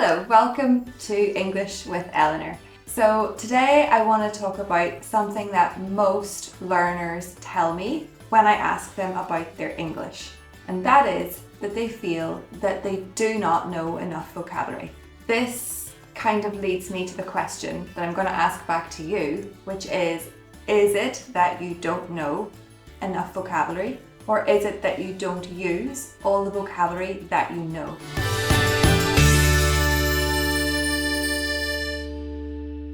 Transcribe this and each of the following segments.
Hello, welcome to English with Eleanor. So today I want to talk about something that most learners tell me when I ask them about their English, and that is that they feel that they do not know enough vocabulary. This kind of leads me to the question that I'm going to ask back to you, which is it that you don't know enough vocabulary, or is it that you don't use all the vocabulary that you know?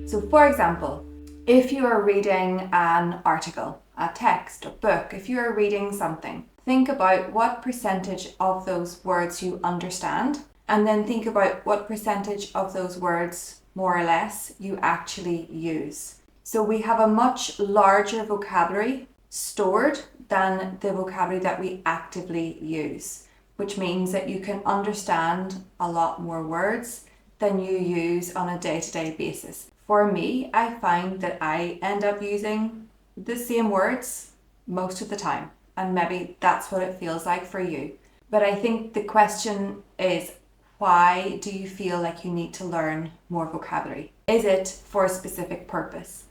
So for example, if you are reading an article, a text, a book, if you are reading something, think about what percentage of those words you understand, and then think about what percentage of those words, more or less, you actually use. So we have a much larger vocabulary stored than the vocabulary that we actively use, which means that you can understand a lot more words than you use on a day-to-day basis. For me, I find that I end up using the same words most of the time, and maybe that's what it feels like for you. But I think the question is, why do you feel like you need to learn more vocabulary? Is it for a specific purpose?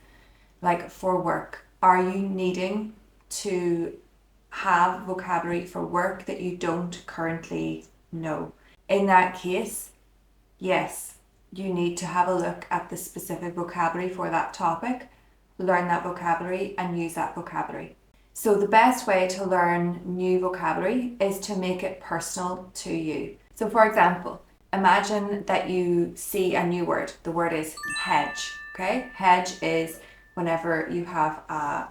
Like for work? Are you needing to have vocabulary for work that you don't currently know? In that case, yes, you need to have a look at the specific vocabulary for that topic, learn that vocabulary and use that vocabulary. So the best way to learn new vocabulary is to make it personal to you. So for example, imagine that you see a new word. The word is hedge, okay? Hedge is whenever you have a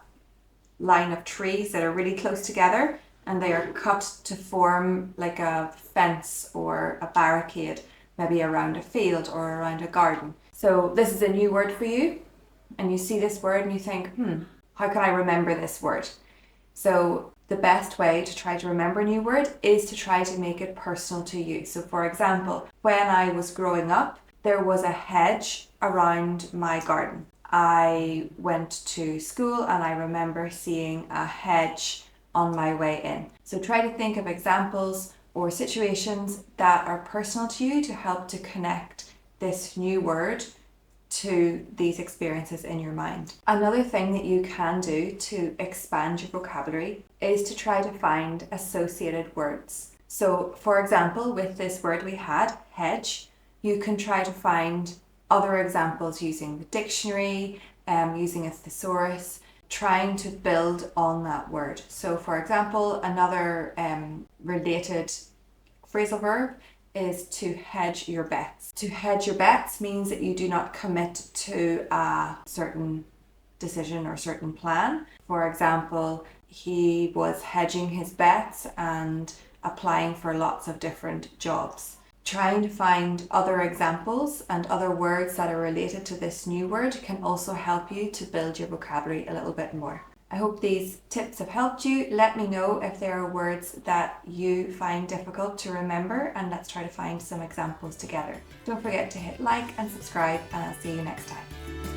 line of trees that are really close together and they are cut to form like a fence or a barricade, maybe around a field or around a garden. So this is a new word for you, and you see this word and you think, how can I remember this word? So the best way to try to remember a new word is to try to make it personal to you. So for example, when I was growing up, there was a hedge around my garden. I went to school and I remember seeing a hedge on my way in. So try to think of examples or situations that are personal to you to help to connect this new word to these experiences in your mind. Another thing that you can do to expand your vocabulary is to try to find associated words. So for example, with this word we had, hedge, you can try to find other examples using the dictionary, using a thesaurus, trying to build on that word. So for example, another related phrasal verb is to hedge your bets. To hedge your bets means that you do not commit to a certain decision or certain plan. For example, he was hedging his bets and applying for lots of different jobs. Trying to find other examples and other words that are related to this new word can also help you to build your vocabulary a little bit more. I hope these tips have helped you. Let me know if there are words that you find difficult to remember, and let's try to find some examples together. Don't forget to hit like and subscribe, and I'll see you next time.